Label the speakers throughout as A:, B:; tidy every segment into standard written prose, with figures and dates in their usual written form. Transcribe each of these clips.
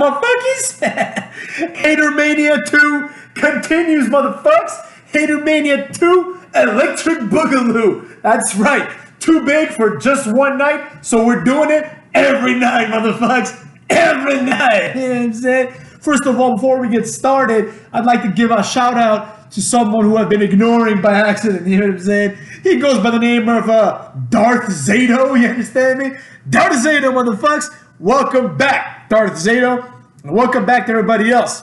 A: motherfuckers? Hater Mania 2 continues, motherfuckers. Hater Mania 2 Electric Boogaloo. That's right. Too big for just one night, so we're doing it every night, motherfuckers. Every night. You know what I'm saying? First of all, before we get started, I'd like to give a shout out to someone who I've been ignoring by accident. You know what I'm saying? He goes by the name of Darth Zato. You understand me? Darth Zato, motherfuckers. Welcome back, Darth Zato. And welcome back to everybody else.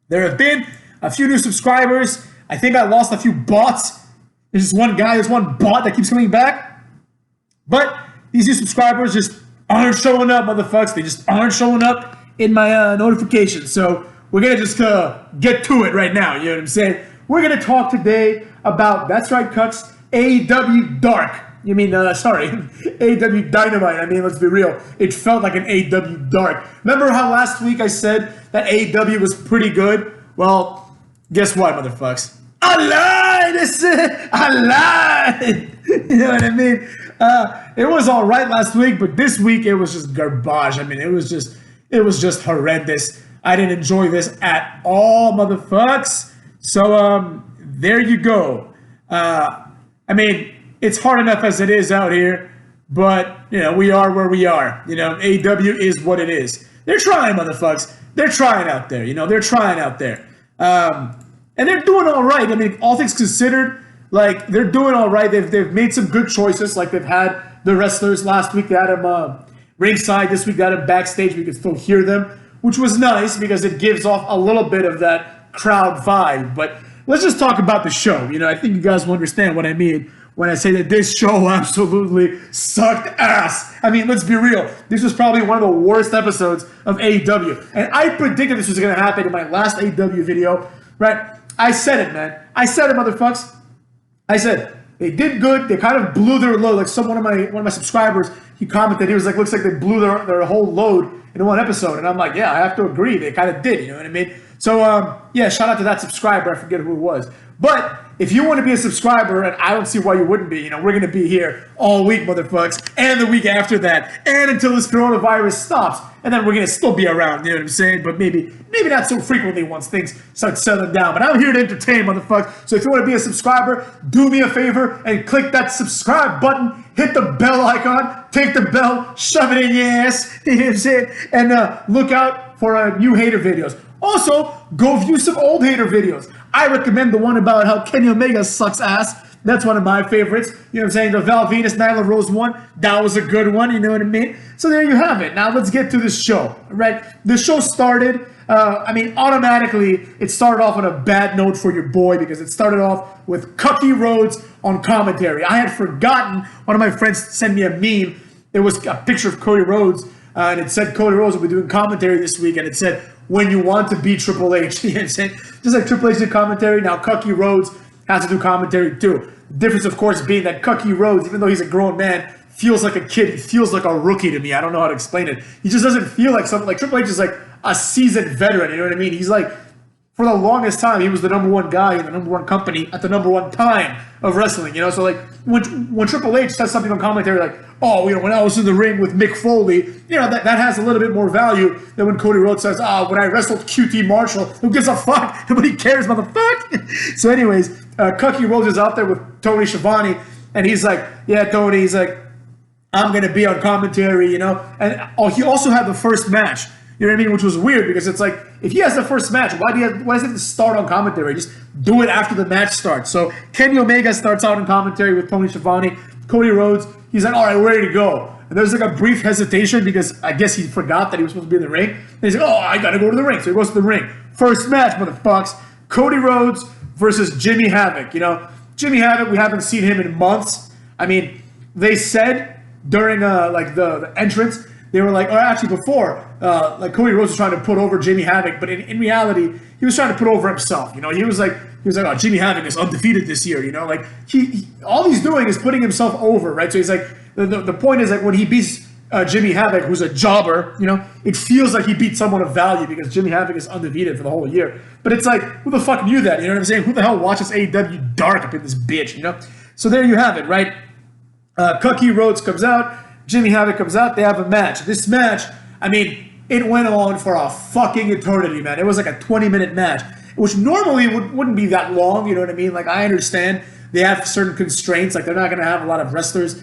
A: There have been a few new subscribers. I think I lost a few bots. There's just one guy, there's one bot that keeps coming back. But these new subscribers just aren't showing up, motherfuckers. They just aren't showing up in my notifications. So we're going to just get to it right now. You know what I'm saying? We're going to talk today about, that's right, Cucks, AEW Dark. You mean, AEW Dynamite. I mean, let's be real. It felt like an AEW Dark. Remember how last week I said that AEW was pretty good? Well, guess what, motherfuckers? I lied! I lied! You know what I mean? It was all right last week, but this week it was just garbage. I mean, it was just horrendous. I didn't enjoy this at all, motherfuckers. So, there you go. I mean, it's hard enough as it is out here, but, you know, we are where we are. You know, AEW is what it is. They're trying, motherfuckers. They're trying out there. You know, they're trying out there. And they're doing all right. I mean, all things considered, like, they're doing all right. They've made some good choices. Like, they've had the wrestlers last week. They had them ringside. This week they had them backstage. We could still hear them, which was nice because it gives off a little bit of that crowd vibe. But let's just talk about the show. You know, I think you guys will understand what I mean when I say that this show absolutely sucked ass. I mean, let's be real. This was probably one of the worst episodes of AEW. And I predicted this was going to happen in my last AEW video, right? I said it, man. I said it, motherfuckers. I said, they did good. They kind of blew their load. Like one of my subscribers, he commented, he was like, looks like they blew their whole load in one episode. And I'm like, yeah, I have to agree. They kind of did, you know what I mean? So, yeah, shout out to that subscriber. I forget who it was. But if you want to be a subscriber, and I don't see why you wouldn't be, you know, we're going to be here all week, motherfuckers, and the week after that, and until this coronavirus stops. And then we're going to still be around, you know what I'm saying? But maybe not so frequently once things start settling down. But I'm here to entertain, motherfuckers. So if you want to be a subscriber, do me a favor and click that subscribe button. Hit the bell icon. Take the bell. Shove it in your ass. You know what I'm saying? And look out for new hater videos. Also, go view some old hater videos. I recommend the one about how Kenny Omega sucks ass. That's one of my favorites. You know what I'm saying? The Val Venus, Nyla Rose one. That was a good one. You know what I mean? So there you have it. Now let's get to this show. Right? The show started, automatically, it started off on a bad note for your boy because it started off with Cody Rhodes on commentary. I had forgotten. One of my friends sent me a meme. It was a picture of Cody Rhodes, and it said Cody Rhodes will be doing commentary this week, and it said, when you want to beat Triple H. You know what I'm saying? Just like Triple H did commentary, now Cody Rhodes has to do commentary too. The difference, of course, being that Cody Rhodes, even though he's a grown man, feels like a kid. He feels like a rookie to me. I don't know how to explain it. He just doesn't feel like something. Like Triple H is like a seasoned veteran. You know what I mean? He's like, for the longest time, he was the number one guy in the number one company at the number one time of wrestling. You know, so like when Triple H says something on commentary, like, oh, you know, when I was in the ring with Mick Foley, you know, that has a little bit more value than when Cody Rhodes says, when I wrestled QT Marshall, who gives a fuck? Nobody cares, motherfucker. So anyways, Cody Rhodes is out there with Tony Schiavone, and he's like, yeah, Tony, he's like, I'm going to be on commentary, you know. And he also had the first match, you know what I mean, which was weird because it's like, if he has the first match, why does he have to start on commentary? Just do it after the match starts. So Kenny Omega starts out in commentary with Tony Schiavone. Cody Rhodes, he's like, all right, we're ready to go. And there's like a brief hesitation because I guess he forgot that he was supposed to be in the ring. And he's like, oh, I got to go to the ring. So he goes to the ring. First match, motherfucks. Cody Rhodes versus Jimmy Havoc. You know, Jimmy Havoc, we haven't seen him in months. I mean, they said during like the entrance, they were like, or actually before, like Cody Rhodes was trying to put over Jimmy Havoc, but in reality, he was trying to put over himself. You know, he was like, oh, Jimmy Havoc is undefeated this year. You know, like he all he's doing is putting himself over, right? So he's like, the point is like when he beats Jimmy Havoc, who's a jobber, you know, it feels like he beat someone of value because Jimmy Havoc is undefeated for the whole year. But it's like, who the fuck knew that? You know what I'm saying? Who the hell watches AEW Dark up in this bitch? You know? So there you have it, right? Cody Rhodes comes out. Jimmy Havoc comes out. They have a match. This match, I mean, it went on for a fucking eternity, man. It was like a 20-minute match, which normally wouldn't be that long, you know what I mean? Like, I understand they have certain constraints, like they're not going to have a lot of wrestlers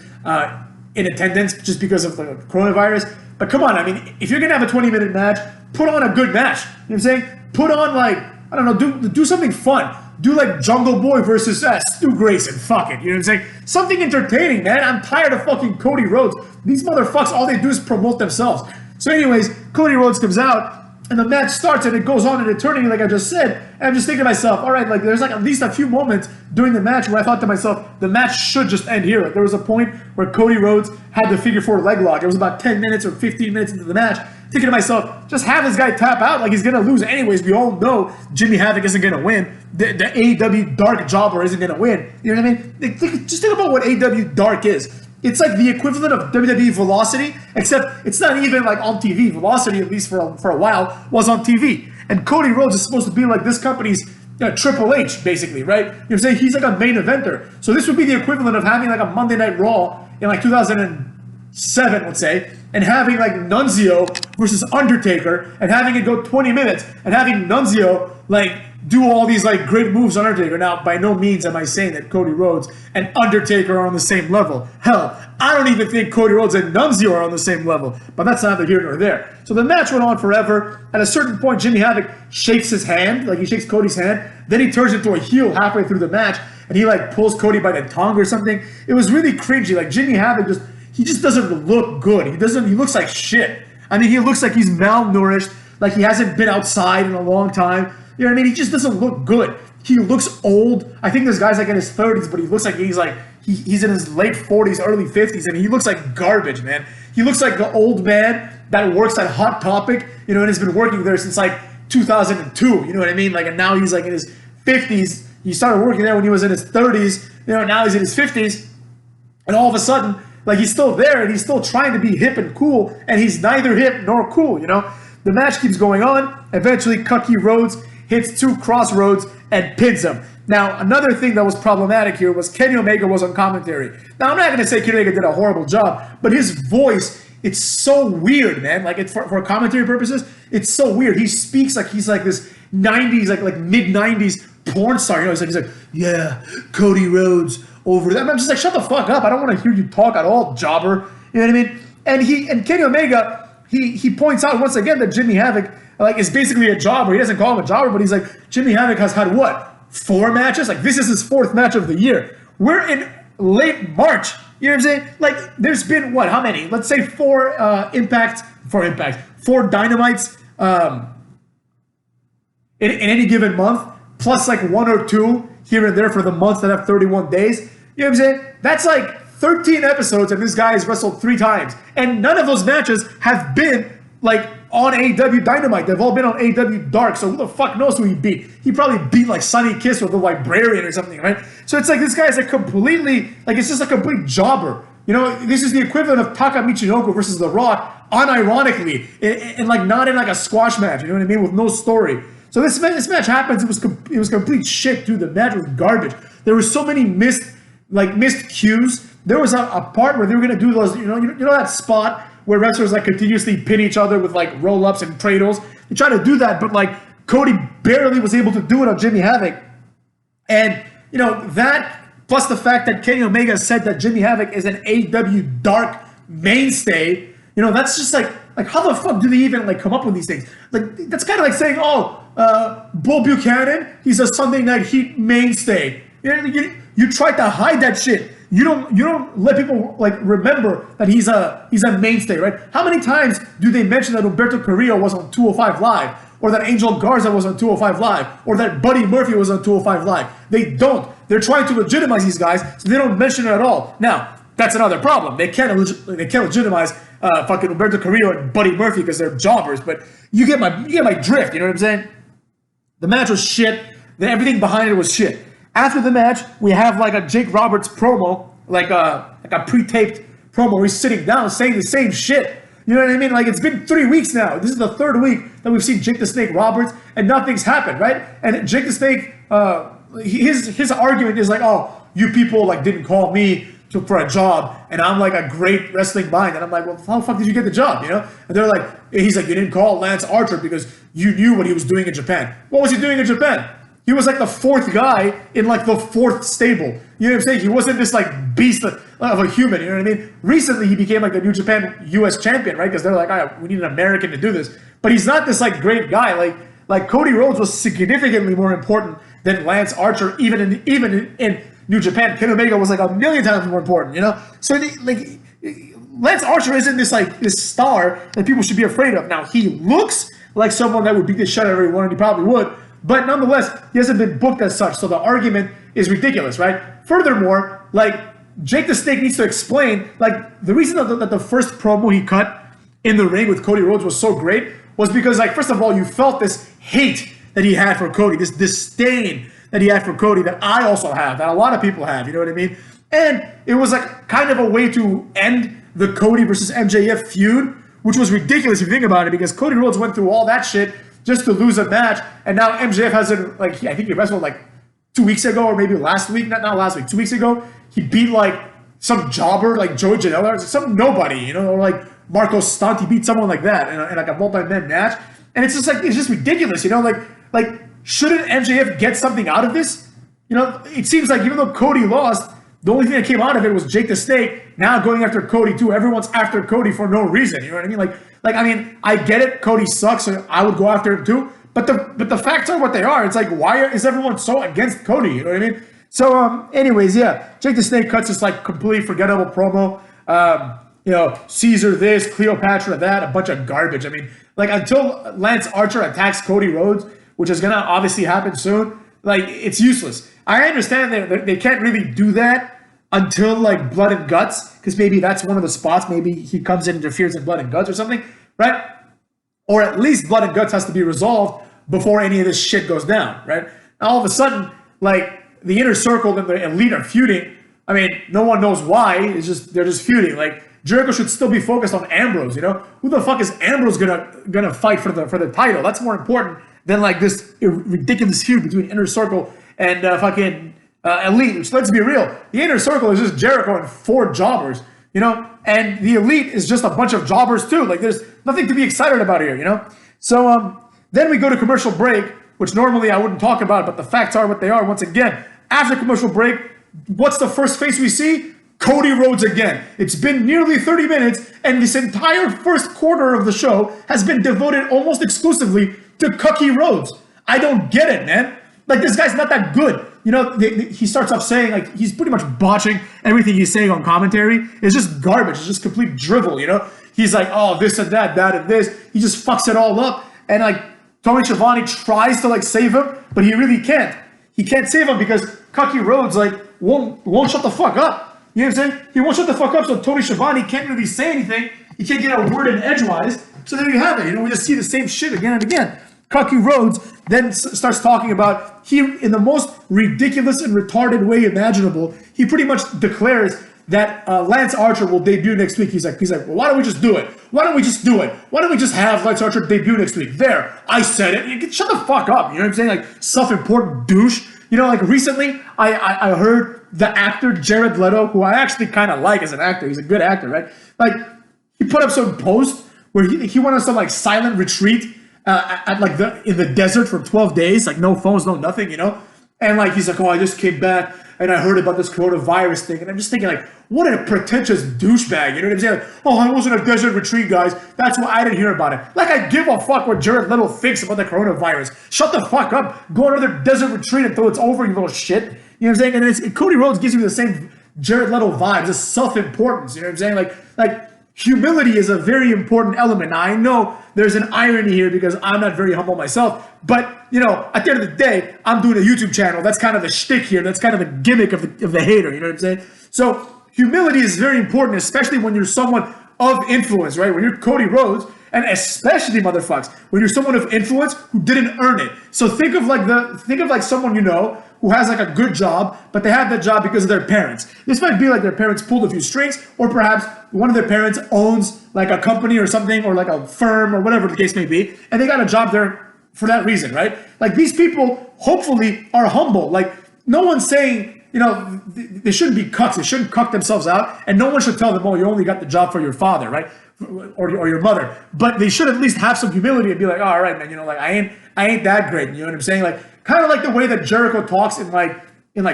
A: in attendance just because of the coronavirus. But come on, I mean, if you're going to have a 20-minute match, put on a good match. You know what I'm saying? Put on, like, I don't know, do something fun. Do like Jungle Boy versus Stu Grayson. Fuck it. You know what I'm saying? Something entertaining, man. I'm tired of fucking Cody Rhodes. These motherfuckers, all they do is promote themselves. So anyways, Cody Rhodes comes out, and the match starts, and it goes on in eternity, like I just said. And I'm just thinking to myself, all right, like there's like at least a few moments during the match where I thought to myself, the match should just end here. Like there was a point where Cody Rhodes had the figure 4 leg lock. It was about 10 minutes or 15 minutes into the match. Thinking to myself, just have this guy tap out like he's going to lose anyways. We all know Jimmy Havoc isn't going to win. The AEW Dark Jobber isn't going to win. You know what I mean? Just think about what AEW Dark is. It's like the equivalent of WWE Velocity, except it's not even like on TV. Velocity, at least for a while, was on TV. And Cody Rhodes is supposed to be like this company's Triple H, basically, right? You know what I'm saying? He's like a main eventer. So this would be the equivalent of having like a Monday Night Raw in like 2007, let's say, and having like Nunzio versus Undertaker, and having it go 20 minutes, and having Nunzio like do all these like great moves on Undertaker. Now, by no means am I saying that Cody Rhodes and Undertaker are on the same level. Hell, I don't even think Cody Rhodes and Nunzio are on the same level, but that's neither here nor there. So the match went on forever. At a certain point, Jimmy Havoc shakes his hand, like he shakes Cody's hand. Then he turns into a heel halfway through the match, and he like pulls Cody by the tongue or something. It was really cringy. Like Jimmy Havoc just doesn't look good. He looks like shit. I mean, he looks like he's malnourished, like he hasn't been outside in a long time. You know what I mean? He just doesn't look good. He looks old. I think this guy's like in his 30s, but he looks like he's in his late 40s, early 50s, and he looks like garbage, man. He looks like the old man that works at Hot Topic, you know, and has been working there since like 2002. You know what I mean? Like, and now he's like in his 50s. He started working there when he was in his 30s. You know, now he's in his 50s, and all of a sudden, like he's still there and he's still trying to be hip and cool, and he's neither hip nor cool. You know, the match keeps going on. Eventually, Cody Rhodes hits 2 crossroads and pins him. Now, another thing that was problematic here was Kenny Omega was on commentary. Now, I'm not going to say Kenny Omega did a horrible job, but his voice, it's so weird, man. Like, it's for commentary purposes, it's so weird. He speaks like he's like this 90s, like mid-90s porn star. You know, he's like, yeah, Cody Rhodes over there. I'm just like, shut the fuck up. I don't want to hear you talk at all, jobber. You know what I mean? And Kenny Omega, he points out once again that Jimmy Havoc like is basically a jobber. He doesn't call him a jobber, but he's like, Jimmy Havoc has had what? 4 matches? Like, this is his 4th match of the year. We're in late March. You know what I'm saying? Like, there's been what? How many? Let's say 4 Dynamites in any given month, plus like 1 or 2 here and there for the months that have 31 days. You know what I'm saying? That's like 13 episodes, and this guy has wrestled 3 times. And none of those matches have been like on AEW Dynamite. They've all been on AEW Dark. So who the fuck knows who he beat? He probably beat like Sonny Kiss or the Librarian or something, right? So it's like this guy's like completely, like it's just a complete jobber. You know, this is the equivalent of Taka Michinoku versus The Rock, unironically, and like not in like a squash match. You know what I mean? With no story. So this match happens. It was complete shit, dude. The match was garbage. There were so many missed cues. There was a part where they were gonna do those. You know that spot where wrestlers like continuously pin each other with like roll-ups and cradles. They try to do that, but like Cody barely was able to do it on Jimmy Havoc. And you know that, plus the fact that Kenny Omega said that Jimmy Havoc is an AEW Dark mainstay. You know, that's just like how the fuck do they even like come up with these things? Like that's kind of like saying, Bull Buchanan, he's a Sunday Night Heat mainstay. You tried to hide that shit. You don't let people like remember that he's a mainstay, right? How many times do they mention that Humberto Carrillo was on 205 Live, or that Angel Garza was on 205 Live, or that Buddy Murphy was on 205 Live? They don't. They're trying to legitimize these guys, so they don't mention it at all. Now, that's another problem. They can't legitimize fucking Humberto Carrillo and Buddy Murphy because they're jobbers. But you get my drift. You know what I'm saying? The match was shit. Then everything behind it was shit. After the match, we have like a Jake Roberts promo, like a pre-taped promo where he's sitting down saying the same shit. You know what I mean? Like, it's been 3 weeks now. This is the 3rd week that we've seen Jake the Snake Roberts, and nothing's happened, right? And Jake the Snake, his argument is like, oh, you people like didn't call me for a job, and I'm like a great wrestling mind, and I'm like, well, how the fuck did you get the job, you know? And they're like, he's like, you didn't call Lance Archer because you knew what he was doing in Japan. What was he doing in Japan? He was like the fourth guy in like the fourth stable. You know what I'm saying? He wasn't this like beast of a human, you know what I mean? Recently, he became like the New Japan US champion, right? Because they're like, all right, we need an American to do this. But he's not this like great guy. Like Cody Rhodes was significantly more important than Lance Archer, even in New Japan. Kenny Omega was like a million times more important, you know? So like Lance Archer isn't this star that people should be afraid of. Now, he looks like someone that would beat the shit out of everyone, and he probably would. But nonetheless, he hasn't been booked as such, so the argument is ridiculous, right? Furthermore, like, Jake the Snake needs to explain, like, the reason that the first promo he cut in the ring with Cody Rhodes was so great was because, like, first of all, you felt this hate that he had for Cody, this disdain that he had for Cody that I also have, that a lot of people have, you know what I mean? And it was, like, kind of a way to end the Cody versus MJF feud, which was ridiculous if you think about it, because Cody Rhodes went through all that shit just to lose a match, and now MJF hasn't, like, I think he wrestled like 2 weeks ago, or maybe last week, not last week, 2 weeks ago, he beat like some jobber, like Joey Janela, or some nobody, you know, or like Marco Stunt, he beat someone like that in like a multi-man match, and it's just like, it's just ridiculous, you know, like shouldn't MJF get something out of this? You know, it seems like even though Cody lost, the only thing that came out of it was Jake the Snake now going after Cody too. Everyone's after Cody for no reason, you know what I mean? Like, I mean, I get it. Cody sucks, so I would go after him too. But the facts are what they are. It's like, why is everyone so against Cody? You know what I mean? So, anyways, yeah, Jake the Snake cuts this like completely forgettable promo. You know, Caesar this, Cleopatra that, a bunch of garbage. I mean, like until Lance Archer attacks Cody Rhodes, which is gonna obviously happen soon, like it's useless. I understand that they can't really do that until like Blood and Guts, because maybe that's one of the spots. Maybe he comes in and interferes in Blood and Guts or something, right? Or at least Blood and Guts has to be resolved before any of this shit goes down, right? Now all of a sudden, like the Inner Circle and the Elite are feuding. I mean, no one knows why. It's just they're just feuding. Like Jericho should still be focused on Ambrose. You know, who the fuck is Ambrose gonna fight for the title? That's more important than like this ridiculous feud between Inner Circle and fucking. Elite, which let's be real, the Inner Circle is just Jericho and 4 jobbers, you know, and the Elite is just a bunch of jobbers too. Like there's nothing to be excited about here, you know. So then we go to commercial break, which normally I wouldn't talk about, but the facts are what they are. Once again, after commercial break, what's the first face we see? Cody Rhodes again. It's been nearly 30 minutes, and this entire first quarter of the show has been devoted almost exclusively to Cody Rhodes. I don't get it, man. Like, this guy's not that good. You know, he starts off saying, like, he's pretty much botching everything he's saying on commentary. It's just garbage. It's just complete drivel, you know? He's like, oh, this and that and this. He just fucks it all up. And, like, Tony Schiavone tries to, like, save him, but he really can't. He can't save him because Cody Rhodes, like, won't shut the fuck up. You know what I'm saying? He won't shut the fuck up, so Tony Schiavone can't really say anything. He can't get a word in edgewise. So there you have it. You know, we just see the same shit again and again. Cody Rhodes then starts talking about, he, in the most ridiculous and retarded way imaginable, he pretty much declares that Lance Archer will debut next week. He's like, well, why don't we just do it? Why don't we just do it? Why don't we just have Lance Archer debut next week? There, I said it. You can shut the fuck up. You know what I'm saying? Like, self-important douche. You know, like recently, I heard the actor Jared Leto, who I actually kind of like as an actor. He's a good actor, right? Like, he put up some post where he went on some like silent retreat at like in the desert for 12 days, like no phones, no nothing, you know? And like, he's like, oh, I just came back and I heard about this coronavirus thing. And I'm just thinking like, what a pretentious douchebag, you know what I'm saying? Like, oh, I was in a desert retreat, guys. That's why I didn't hear about it. Like, I give a fuck what Jared Leto thinks about the coronavirus. Shut the fuck up. Go on another desert retreat until it's over, you little shit. You know what I'm saying? And Cody Rhodes gives you the same Jared Leto vibes, just self-importance, you know what I'm saying? Like humility is a very important element. Now, I know there's an irony here because I'm not very humble myself, but, you know, at the end of the day, I'm doing a YouTube channel. That's kind of the shtick here. That's kind of the gimmick of the hater, you know what I'm saying? So humility is very important, especially when you're someone of influence, right? When you're Cody Rhodes, and especially, motherfuckers, when you're someone of influence who didn't earn it. So think of like someone you know who has like a good job, but they have that job because of their parents. This might be like their parents pulled a few strings, or perhaps one of their parents owns like a company or something, or like a firm or whatever the case may be, and they got a job there for that reason, right? Like, these people hopefully are humble. Like, no one's saying, they shouldn't be cucks. They shouldn't cuck themselves out, and no one should tell them, oh, you only got the job for your father, right? Or your mother. But they should at least have some humility and be like, oh, all right, man, like I ain't that great. You know what I'm saying? Like kind of like the way that Jericho talks in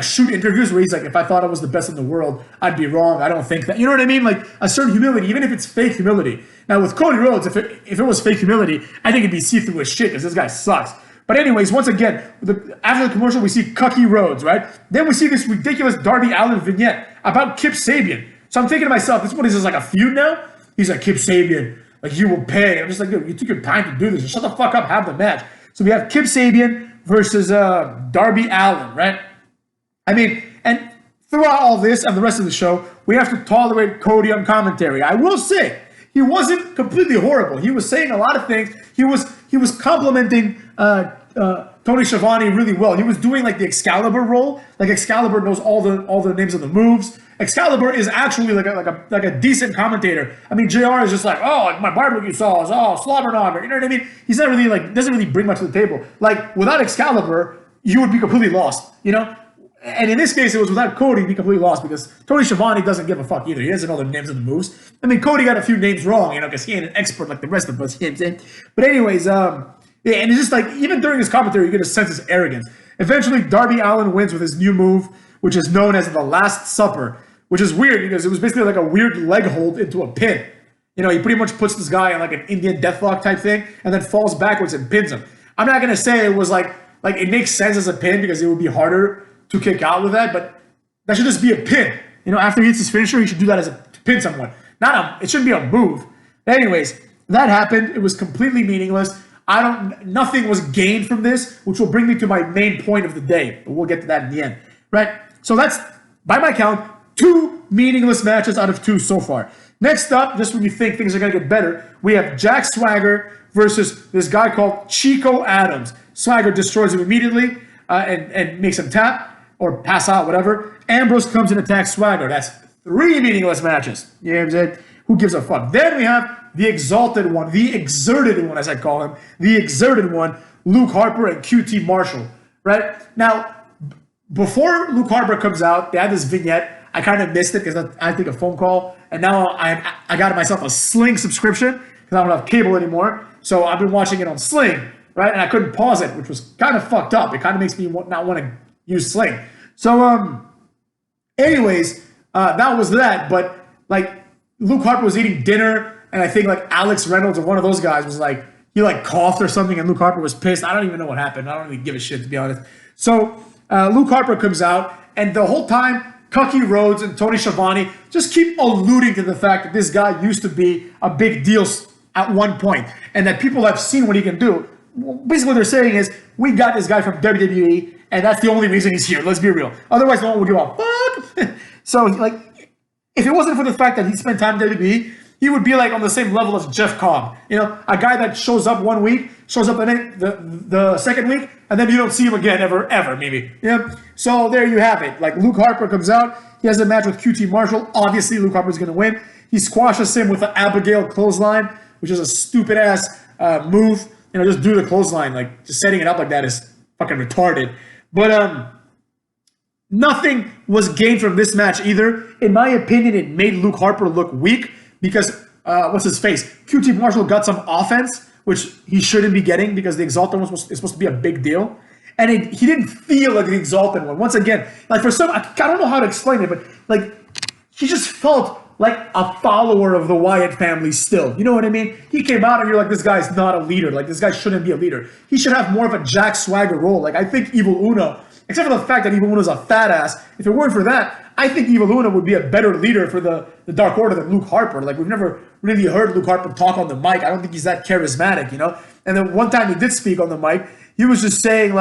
A: shoot interviews where he's like, if I thought I was the best in the world, I'd be wrong. I don't think that. You know what I mean? Like a certain humility, even if it's fake humility. Now with Cody Rhodes, if it was fake humility, I think it'd be see-through as shit because this guy sucks. But anyways, once again, after the commercial, we see Cody Rhodes, right? Then we see this ridiculous Darby Allin vignette about Kip Sabian. So I'm thinking to myself, what is this, like a feud now? He's like, Kip Sabian, like you will pay. I'm just like, dude, you took your time to do this. Shut the fuck up, have the match. So we have Kip Sabian versus Darby Allin, right? I mean, and throughout all this and the rest of the show, we have to tolerate Cody on commentary. I will say, he wasn't completely horrible. He was saying a lot of things. He was complimenting Tony Schiavone really well. He was doing like the Excalibur role. Like Excalibur knows all the names of the moves. Excalibur is actually like a decent commentator. I mean, JR is just like, oh, like my barbecue sauce, oh, slobberknocker. You know what I mean? He's not really doesn't really bring much to the table. Like without Excalibur, you would be completely lost. And in this case, it was without Cody, he'd be completely lost because Tony Schiavone doesn't give a fuck either. He doesn't know the names of the moves. I mean, Cody got a few names wrong, because he ain't an expert like the rest of us. You know what I'm saying? But anyways, yeah, and it's just like, even during his commentary, you get a sense of arrogance. Eventually, Darby Allin wins with his new move, which is known as the Last Supper, which is weird because it was basically like a weird leg hold into a pin. He pretty much puts this guy in like an Indian deathlock type thing and then falls backwards and pins him. I'm not going to say it was like it makes sense as a pin because it would be harder to kick out with that, but that should just be a pin. After he hits his finisher, he should do that to pin someone. It shouldn't be a move. Anyways, that happened. It was completely meaningless. Nothing was gained from this, which will bring me to my main point of the day. But we'll get to that in the end, right? So that's, by my count, 2 meaningless matches out of 2 so far. Next up, just when you think things are going to get better, we have Jack Swagger versus this guy called Chico Adams. Swagger destroys him immediately and makes him tap or pass out, whatever. Ambrose comes and attacks Swagger. That's 3 meaningless matches. You know what I'm saying? Who gives a fuck? Then we have the exalted one, the exerted one, as I call him, the exerted one, Luke Harper and QT Marshall, right? Now, before Luke Harper comes out, they had this vignette. I kind of missed it because I took a phone call, and now I got myself a Sling subscription because I don't have cable anymore. So I've been watching it on Sling, right? And I couldn't pause it, which was kind of fucked up. It kind of makes me not want to use Sling. So, anyways, that was that. But Luke Harper was eating dinner, and I think Alex Reynolds or one of those guys was he coughed or something, and Luke Harper was pissed. I don't even know what happened. I don't really give a shit, to be honest. So Luke Harper comes out, and the whole time, Cody Rhodes and Tony Schiavone just keep alluding to the fact that this guy used to be a big deal at one point, and that people have seen what he can do. Basically, what they're saying is, we got this guy from WWE, and that's the only reason he's here. Let's be real. Otherwise, no one would give a fuck. So, if it wasn't for the fact that he spent time in WWE, he would be on the same level as Jeff Cobb. A guy that shows up one week, shows up the second week, and then you don't see him again ever, maybe. Yeah. So there you have it. Luke Harper comes out. He has a match with QT Marshall. Obviously, Luke Harper's going to win. He squashes him with the Abigail clothesline, which is a stupid-ass move. Just do the clothesline. Just setting it up like that is fucking retarded. But nothing was gained from this match either. In my opinion, it made Luke Harper look weak because, what's his face? QT Marshall got some offense, which he shouldn't be getting because the Exalted one is supposed to be a big deal. And he didn't feel like the Exalted one. Once again, for some, I don't know how to explain it, but he just felt like a follower of the Wyatt family still. You know what I mean? He came out and you're like, this guy's not a leader. This guy shouldn't be a leader. He should have more of a Jack Swagger role. I think Evil Uno, except for the fact that Evil Uno's a fat ass, if it weren't for that, I think Evil Uno would be a better leader for the Dark Order than Luke Harper. We've never really heard Luke Harper talk on the mic. I don't think he's that charismatic, And then one time he did speak on the mic, he was just saying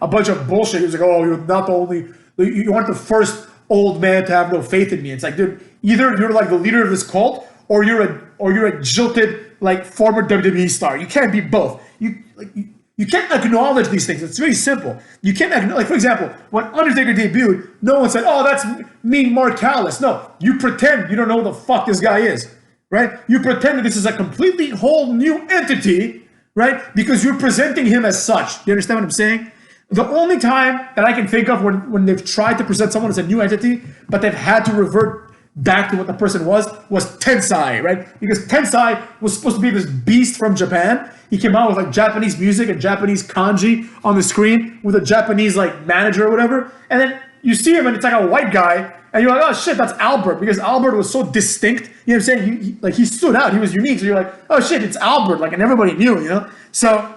A: a bunch of bullshit. He was like, oh, you're not the only, you aren't the first old man to have no faith in me. It's dude, either you're the leader of this cult or you're a jilted former WWE star. You can't be both. You can't acknowledge these things. It's very simple. You can't acknowledge, for example, when Undertaker debuted, no one said, oh, that's mean Mark Callis. No, you pretend you don't know who the fuck this guy is, right? You pretend that this is a completely whole new entity, right? Because you're presenting him as such. Do you understand what I'm saying? The only time that I can think of when they've tried to present someone as a new entity, but they've had to revert back to what the person was Tensai, right? Because Tensai was supposed to be this beast from Japan. He came out with like Japanese music and Japanese kanji on the screen with a Japanese like manager or whatever. And then you see him and it's like a white guy and you're like, oh shit, that's Albert, because Albert was so distinct. You know what I'm saying? He stood out. He was unique. So you're like, oh shit, it's Albert. Like, and everybody knew, you know? So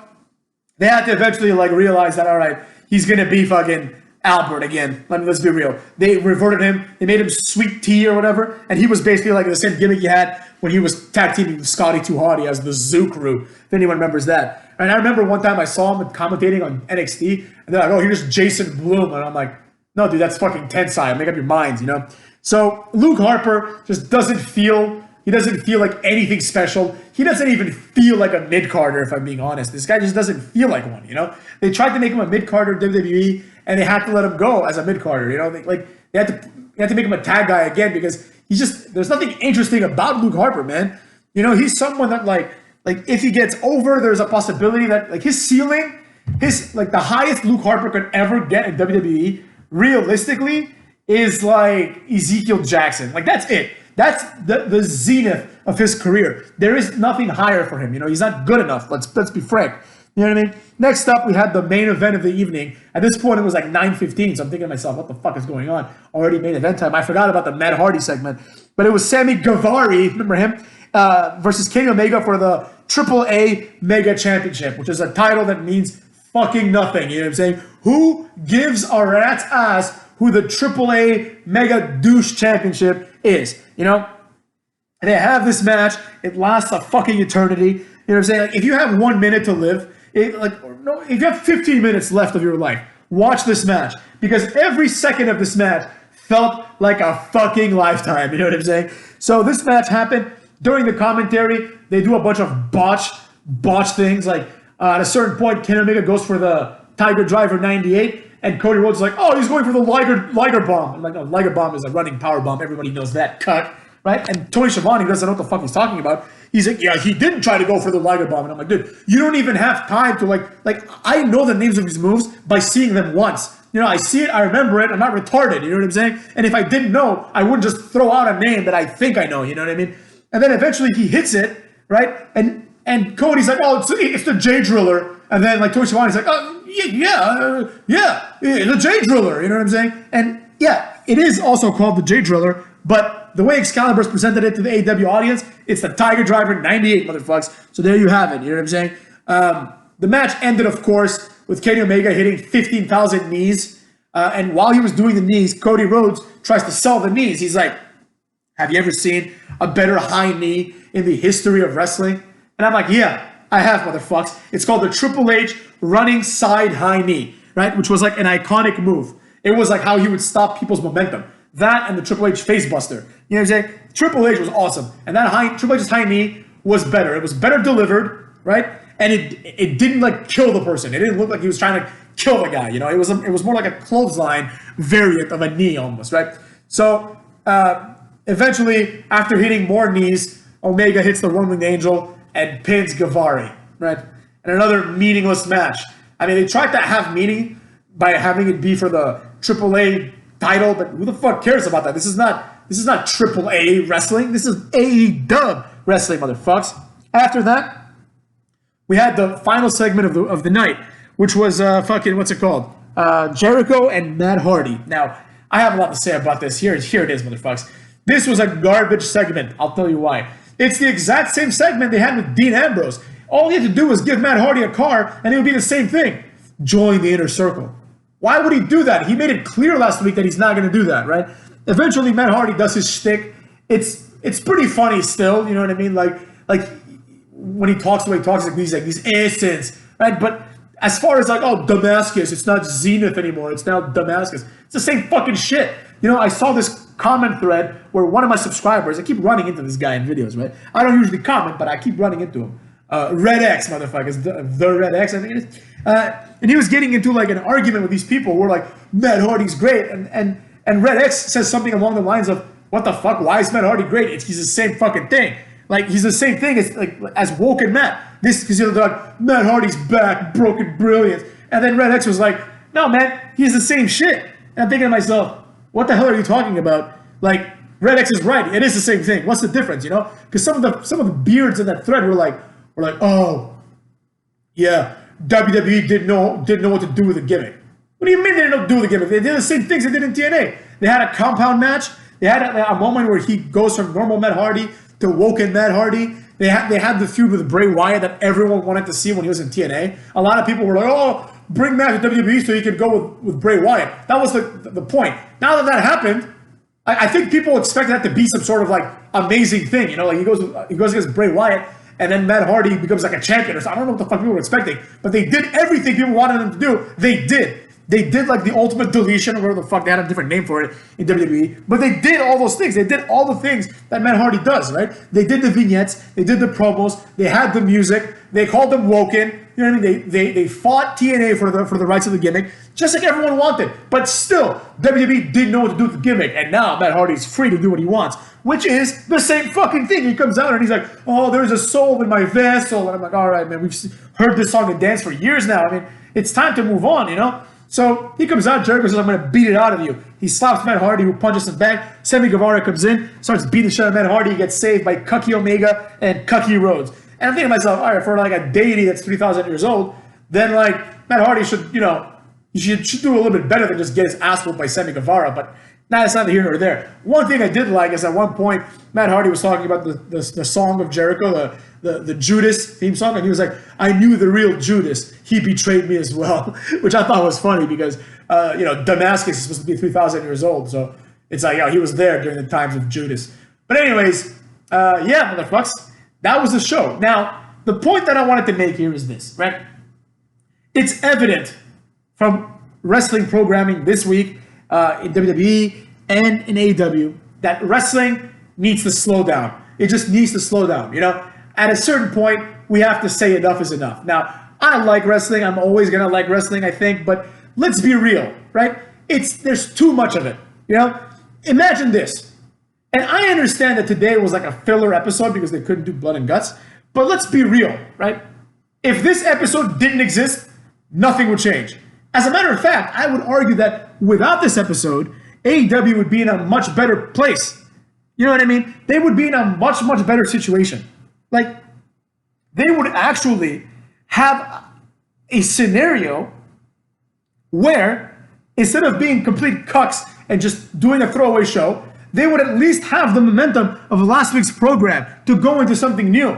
A: they had to eventually like realize that, all right, he's going to be fucking Albert again. Let's be real. They reverted him. They made him Sweet Tea or whatever. And he was basically like the same gimmick he had when he was tag teaming with Scotty 2 Hotty as the Zoo Crew. If anyone remembers that. And I remember one time I saw him commentating on NXT. And they're like, oh, here's Jason Bloom. And I'm like, no, dude, that's fucking Tensai. Make up your minds, you know? So Luke Harper just doesn't feel like anything special. He doesn't even feel like a mid-carder, if I'm being honest. This guy just doesn't feel like one, you know? They tried to make him a mid-carder in WWE, and they had to let him go as a mid-carder, you know? They had to make him a tag guy again because there's nothing interesting about Luke Harper, man. You know, he's someone that, like if he gets over, there's a possibility that, like, his ceiling, the highest Luke Harper could ever get in WWE, realistically, is, like, Ezekiel Jackson. Like, that's it. That's the zenith of his career. There is nothing higher for him. You know, he's not good enough. Let's be frank. You know what I mean? Next up, we had the main event of the evening. At this point, it was like 9:15, so I'm thinking to myself, what the fuck is going on? Already main event time. I forgot about the Matt Hardy segment. But it was Sammy Guevara, remember him, versus Kenny Omega for the AAA Mega Championship, which is a title that means fucking nothing. You know what I'm saying? Who gives a rat's ass who the AAA Mega Douche Championship is? You know? And they have this match. It lasts a fucking eternity. You know what I'm saying? Like, if you have 1 minute to live, if you have 15 minutes left of your life, watch this match. Because every second of this match felt like a fucking lifetime. You know what I'm saying? So this match happened. During the commentary, they do a bunch of botch things. Like, at a certain point, Kenny Omega goes for the Tiger Driver 98. And Cody Rhodes is like, oh, he's going for the Liger Bomb. I'm like, no, Liger Bomb is a running power bomb. Everybody knows that. Cut. Right? And Tony Schiavone doesn't know what the fuck he's talking about. He's like, yeah, he didn't try to go for the Liger Bomb. And I'm like, dude, you don't even have time to like I know the names of these moves by seeing them once. You know, I see it, I remember it, I'm not retarded, you know what I'm saying? And if I didn't know, I wouldn't just throw out a name that I think I know, you know what I mean? And then eventually he hits it, right? And Cody's like, oh, it's the J Driller. And then like Tony Schiavone's like, oh, yeah, the J Driller, you know what I'm saying? And yeah, it is also called the J Driller, but the way Excalibur's presented it to the AEW audience, it's the Tiger Driver 98, motherfucks. So there you have it, you know what I'm saying? The match ended, of course, with Kenny Omega hitting 15,000 knees. And while he was doing the knees, Cody Rhodes tries to sell the knees. He's like, have you ever seen a better high knee in the history of wrestling? And I'm like, yeah, I have, motherfucks. It's called the Triple H running side high knee, right? Which was like an iconic move. It was like how he would stop people's momentum. That and the Triple H face buster. You know what I'm saying? Triple H was awesome. And that Triple H's high knee was better. It was better delivered, right? And it didn't like kill the person. It didn't look like he was trying to kill the guy. You know, it was more like a clothesline variant of a knee almost, right? So eventually, after hitting more knees, Omega hits the One-Winged Angel and pins Guevara, right? And another meaningless match. I mean, they tried to have meaning by having it be for the AAA title, but who the fuck cares about that? This is not AAA wrestling. This is AEW wrestling, motherfucks. After that, we had the final segment of the night, which was what's it called? Jericho and Matt Hardy. Now, I have a lot to say about this. Here it is, motherfucks. This was a garbage segment. I'll tell you why. It's the exact same segment they had with Dean Ambrose. All he had to do was give Matt Hardy a car, and it would be the same thing. Join the Inner Circle. Why would he do that? He made it clear last week that he's not going to do that, right? Eventually, Matt Hardy does his shtick. It's pretty funny still, you know what I mean? Like when he talks the way he talks, like he's essence, right? But as far as like, oh, Damascus, it's not Zenith anymore. It's now Damascus. It's the same fucking shit. You know, I saw this comment thread where one of my subscribers, I keep running into this guy in videos, right? I don't usually comment, but I keep running into him. Red X, motherfuckers, the Red X, I think it is. And he was getting into like an argument with these people who were like, Matt Hardy's great. And Red X says something along the lines of, what the fuck? Why is Matt Hardy great? He's the same fucking thing. Like, he's the same thing as Woken Matt. This, because they're like, Matt Hardy's back, broken brilliance. And then Red X was like, No, man, he's the same shit. And I'm thinking to myself, what the hell are you talking about? Like, Red X is right. It is the same thing. What's the difference, you know? Because some of the beards in that thread were like, oh, yeah, WWE didn't know what to do with the gimmick. What do you mean they didn't know what to do with the gimmick? They did the same things they did in TNA. They had a compound match. They had a moment where he goes from normal Matt Hardy to Woken Matt Hardy. They had the feud with Bray Wyatt that everyone wanted to see when he was in TNA. A lot of people were like, oh, bring Matt to WWE so he could go with Bray Wyatt. That was the point. Now that happened, I think people expected that to be some sort of like amazing thing. You know, like he goes against Bray Wyatt and then Matt Hardy becomes like a champion or something. I don't know what the fuck people were expecting. But they did everything people wanted them to do. They did. They did like the ultimate deletion, or whatever the fuck, they had a different name for it in WWE. But they did all those things. They did all the things that Matt Hardy does, right? They did the vignettes. They did the promos. They had the music. They called them Woken. You know what I mean? They fought TNA for the rights of the gimmick, just like everyone wanted. But still, WWE didn't know what to do with the gimmick. And now Matt Hardy's free to do what he wants, which is the same fucking thing. He comes out and he's like, oh, there's a soul in my vessel. And I'm like, all right, man, we've heard this song and dance for years now. I mean, it's time to move on, you know? So he comes out, Jericho says, I'm going to beat it out of you. He slaps Matt Hardy, who punches him back. Sammy Guevara comes in, starts beating the shit out of Matt Hardy. He gets saved by Cody Omega and Cody Rhodes. And I'm thinking to myself, all right, for like a deity that's 3,000 years old, then like Matt Hardy should, you know, he should do a little bit better than just get his ass whooped by Sammy Guevara. But that's neither here nor there. One thing I did like is at one point, Matt Hardy was talking about the song of Jericho, the Judas theme song, and he was like, I knew the real Judas. He betrayed me as well, which I thought was funny because, you know, Damascus is supposed to be 3,000 years old. So it's like, he was there during the times of Judas. But anyways, yeah, motherfucks, that was the show. Now, the point that I wanted to make here is this, right? It's evident from wrestling programming this week in WWE and in AEW that wrestling needs to slow down. It just needs to slow down, you know? At a certain point, we have to say enough is enough. Now, I like wrestling. I'm always going to like wrestling, I think. But let's be real, right? There's too much of it, you know? Imagine this. And I understand that today was like a filler episode because they couldn't do blood and guts. But let's be real, right? If this episode didn't exist, nothing would change. As a matter of fact, I would argue that without this episode, AEW would be in a much better place. You know what I mean? They would be in a much, much better situation. Like, they would actually have a scenario where instead of being complete cucks and just doing a throwaway show, they would at least have the momentum of last week's program to go into something new.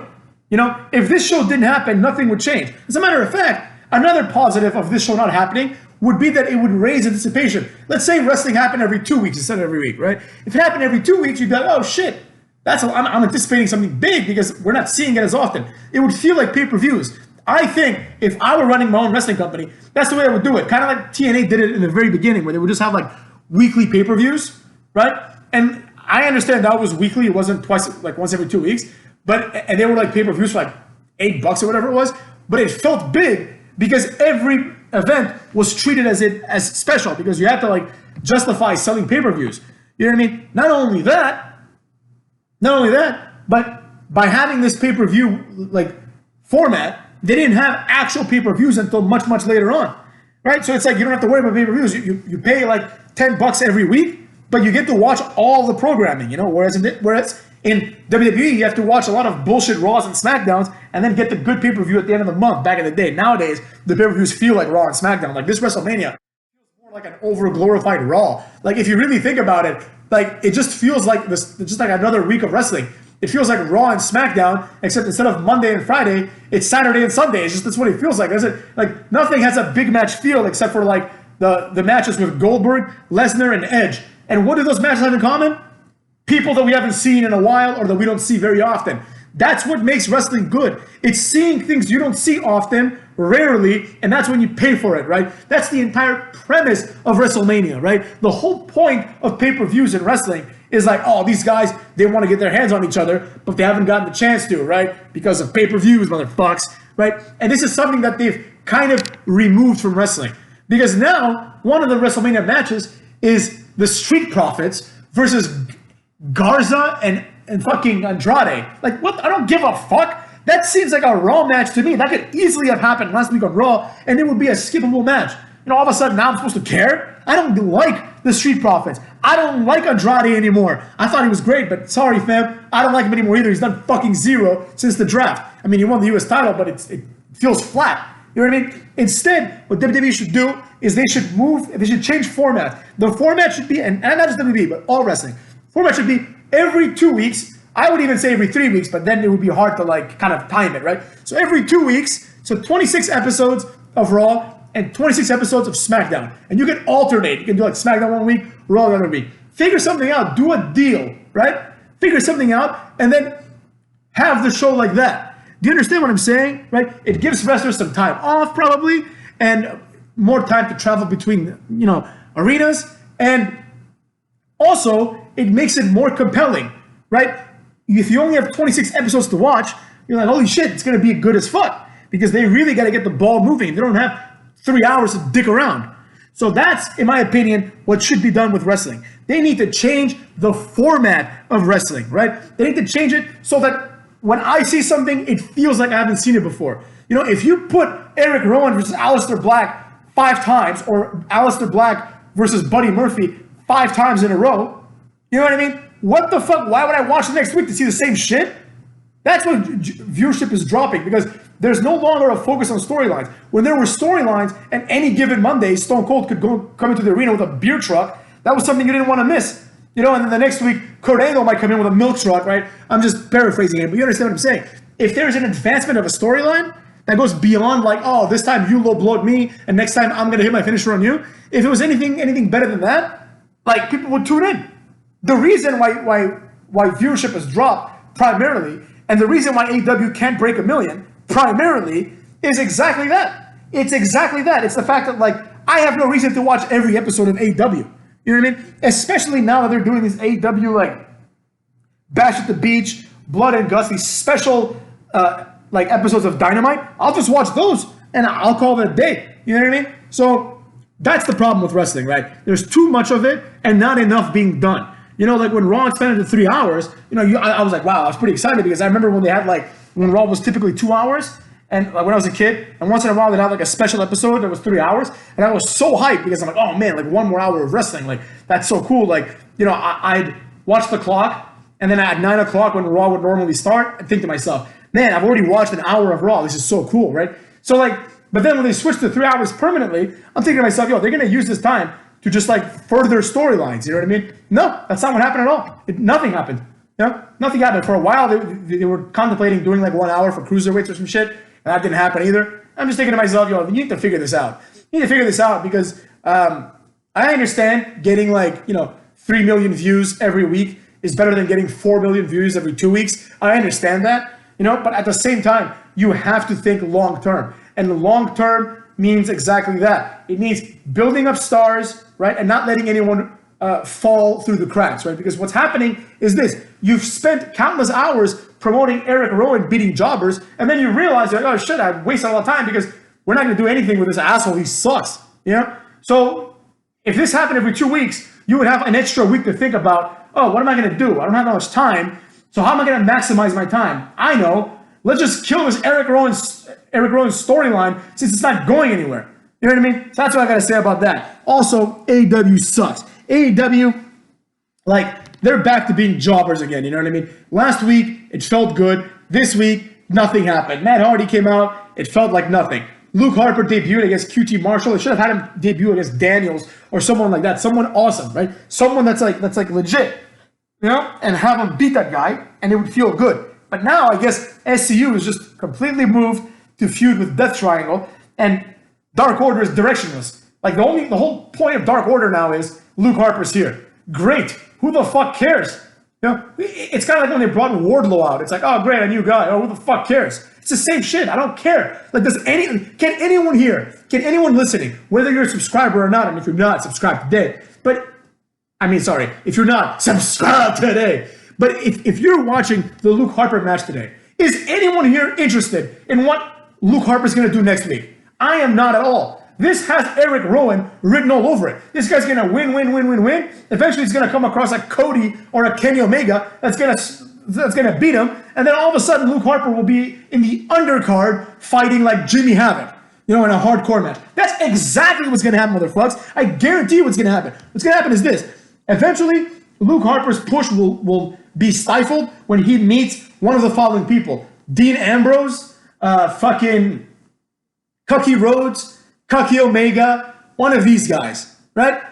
A: You know, if this show didn't happen, nothing would change. As a matter of fact, another positive of this show not happening would be that it would raise anticipation. Let's say wrestling happened every 2 weeks instead of every week, right? If it happened every 2 weeks, you'd be like, oh shit, I'm anticipating something big because we're not seeing it as often. It would feel like pay-per-views. I think if I were running my own wrestling company, that's the way I would do it. Kind of like TNA did it in the very beginning, where they would just have like weekly pay-per-views, right? And I understand that was weekly. It wasn't twice, like once every 2 weeks. And they were like pay-per-views for like $8 or whatever it was. But it felt big because every event was treated as special because you had to like justify selling pay-per-views. You know what I mean? Not only that, but by having this pay-per-view like format, they didn't have actual pay-per-views until much, much later on, right? So it's like you don't have to worry about pay-per-views. You pay like $10 every week, but you get to watch all the programming, you know. Whereas in WWE, you have to watch a lot of bullshit Raws and SmackDowns and then get the good pay-per-view at the end of the month. Back in the day, nowadays the pay-per-views feel like Raw and SmackDown. Like this WrestleMania feels more like an over-glorified Raw. Like if you really think about it, like it just feels like this, just like another week of wrestling. It feels like Raw and SmackDown, except instead of Monday and Friday, it's Saturday and Sunday. It's just that's what it feels like. Like nothing has a big match feel except for like the matches with Goldberg, Lesnar, and Edge. And what do those matches have in common? People that we haven't seen in a while or that we don't see very often. That's what makes wrestling good. It's seeing things you don't see often, rarely, and that's when you pay for it, right? That's the entire premise of WrestleMania, right? The whole point of pay-per-views in wrestling is like, oh, these guys, they want to get their hands on each other, but they haven't gotten the chance to, right? Because of pay-per-views, motherfucks, right? And this is something that they've kind of removed from wrestling. Because now, one of the WrestleMania matches is the Street Profits versus Garza and fucking Andrade. Like, what? I don't give a fuck. That seems like a Raw match to me. That could easily have happened last week on Raw, and it would be a skippable match. all of a sudden now I'm supposed to care? I don't like the Street Profits. I don't like Andrade anymore. I thought he was great, but sorry, fam. I don't like him anymore either. He's done fucking zero since the draft. I mean, he won the U.S. title, but it feels flat. You know what I mean? Instead, what WWE should do is they should change format. The format should be, and not just WWE, but all wrestling. Format should be every 2 weeks. I would even say every 3 weeks, but then it would be hard to kind of time it, right? So every 2 weeks, so 26 episodes of Raw and 26 episodes of SmackDown. And you can alternate. You can do SmackDown 1 week, Raw the other week. Figure something out. Do a deal, right? Figure something out and then have the show like that. Do you understand what I'm saying, right? It gives wrestlers some time off probably and more time to travel between, arenas. And also, it makes it more compelling, right? If you only have 26 episodes to watch, you're like, holy shit, it's going to be good as fuck. Because they really got to get the ball moving. They don't have 3 hours to dick around. So that's, in my opinion, what should be done with wrestling. They need to change the format of wrestling, right? They need to change it so that when I see something, it feels like I haven't seen it before. If you put Eric Rowan versus Aleister Black 5 times, or Aleister Black versus Buddy Murphy 5 times in a row, you know what I mean? What the fuck? Why would I watch the next week to see the same shit? That's what viewership is dropping, because there's no longer a focus on storylines. When there were storylines, and any given Monday, Stone Cold could come into the arena with a beer truck, that was something you didn't want to miss. And then the next week, Kurt Angle might come in with a milk truck, right? I'm just paraphrasing it, but you understand what I'm saying. If there's an advancement of a storyline that goes beyond this time you low blowed me, and next time I'm going to hit my finisher on you. If it was anything better than that, people would tune in. The reason why viewership has dropped primarily, and the reason why AEW can't break 1 million primarily, is exactly that. It's exactly that. It's the fact that I have no reason to watch every episode of AEW. You know what I mean? Especially now that they're doing these AEW Bash at the Beach, Blood and Guts, these special episodes of Dynamite. I'll just watch those and I'll call it a day. You know what I mean? So that's the problem with wrestling, right? There's too much of it and not enough being done. When Raw expanded to 3 hours, I was like, wow, I was pretty excited, because I remember when they had when Raw was typically 2 hours, and when I was a kid, and once in a while they'd have a special episode that was 3 hours, and I was so hyped because I'm like, oh man, 1 more hour of wrestling, that's so cool. I'd watch the clock, and then at 9 o'clock when Raw would normally start, I'd think to myself, man, I've already watched an hour of Raw. This is so cool, right? So but then when they switched to 3 hours permanently, I'm thinking to myself, they're gonna use this time to just further storylines. You know what I mean? No, that's not what happened at all. Nothing happened. Nothing happened. For a while, they were contemplating doing 1 hour for cruiserweights or some shit, and that didn't happen either. I'm just thinking to myself, you need to figure this out. You need to figure this out, because I understand getting 3 million views every week is better than getting 4 million views every 2 weeks. I understand that, but at the same time, you have to think long term, and long term means exactly that. It means building up stars, right, and not letting anyone fall through the cracks, right? Because what's happening is this: you've spent countless hours promoting Eric Rowan beating jobbers, and then you realize, oh shit, I've wasted a lot of time because we're not going to do anything with this asshole. He sucks, So if this happened every 2 weeks, you would have an extra week to think about, oh, what am I going to do? I don't have that much time, so how am I going to maximize my time? I know. Let's just kill this Eric Rowan storyline, since it's not going anywhere. You know what I mean? So that's what I got to say about that. Also, AEW sucks. AEW, they're back to being jobbers again. You know what I mean? Last week, it felt good. This week, nothing happened. Matt Hardy came out. It felt like nothing. Luke Harper debuted against QT Marshall. They should have had him debut against Daniels or someone like that. Someone awesome, right? Someone that's legit, and have him beat that guy, and it would feel good. But now, I guess, SCU is just completely moved to feud with Death Triangle, and Dark Order is directionless. The whole point of Dark Order now is Luke Harper's here. Great. Who the fuck cares? It's kind of like when they brought Wardlow out. It's oh, great, a new guy. Oh, who the fuck cares? It's the same shit. I don't care. Can anyone here, can anyone listening, whether you're a subscriber or not, and if you're not, subscribe today. If you're not, subscribe today. But if you're watching the Luke Harper match today, is anyone here interested in what Luke Harper's going to do next week? I am not at all. This has Eric Rowan written all over it. This guy's going to win. Eventually, he's going to come across like Cody or a Kenny Omega that's going to beat him. And then all of a sudden, Luke Harper will be in the undercard fighting like Jimmy Havoc. you know, in a hardcore match. That's exactly what's going to happen, motherfuckers. I guarantee you what's going to happen. What's going to happen is this. Eventually, Luke Harper's push will be stifled when he meets one of the following people. Dean Ambrose, fucking Cody Rhodes, Kenny Omega, one of these guys, right?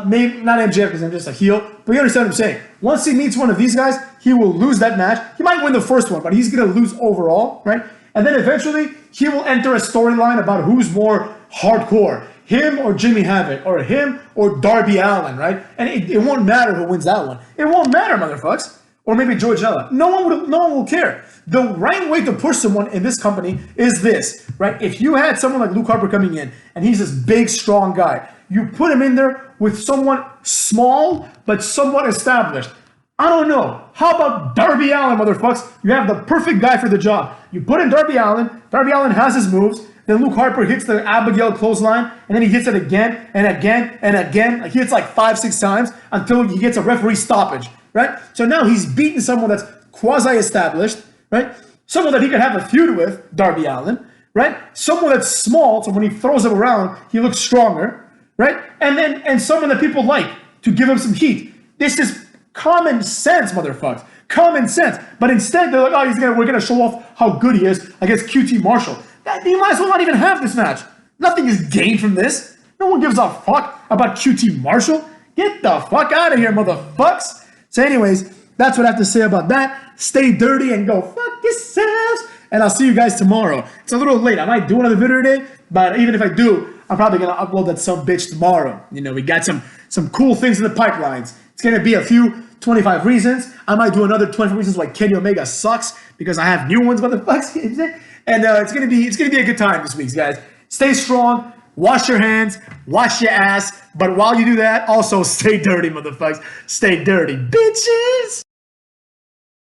A: Maybe not MJF because I'm just a heel, but you understand what I'm saying. Once he meets one of these guys, he will lose that match. He might win the first one, but he's going to lose overall, right? And then eventually, he will enter a storyline about who's more hardcore, him or Jimmy Havoc, or him or Darby Allin, right? And it won't matter who wins that one. It won't matter, motherfuckers. Or maybe George Ella. No one will care. The right way to push someone in this company is this, right? If you had someone like Luke Harper coming in, and he's this big, strong guy, you put him in there with someone small, but somewhat established. I don't know. How about Darby Allin, motherfuckers? You have the perfect guy for the job. You put in Darby Allin. Darby Allin has his moves. Then Luke Harper hits the Abigail clothesline, and then he hits it again and again and again. Like he hits like 5-6 times until he gets a referee stoppage, right? So now he's beating someone that's quasi-established, right? Someone that he can have a feud with, Darby Allin, right? Someone that's small, so when he throws him around, he looks stronger, right? And someone that people like to give him some heat. This is common sense, motherfuckers. Common sense. But instead, they're like, oh, we're gonna show off how good he is against QT Marshall. You might as well not even have this match. Nothing is gained from this. No one gives a fuck about QT Marshall. Get the fuck out of here, motherfucks. So anyways, that's what I have to say about that. Stay dirty and go fuck yourselves. And I'll see you guys tomorrow. It's a little late. I might do another video today, but even if I do, I'm probably going to upload that some bitch tomorrow. You know, we got some cool things in the pipelines. It's going to be a few 25 reasons. I might do another 25 reasons why Kenny Omega sucks because I have new ones, motherfuckers. And it's gonna be a good time this week, guys. Stay strong, wash your hands, wash your ass. But while you do that, also stay dirty, motherfuckers. Stay dirty, bitches.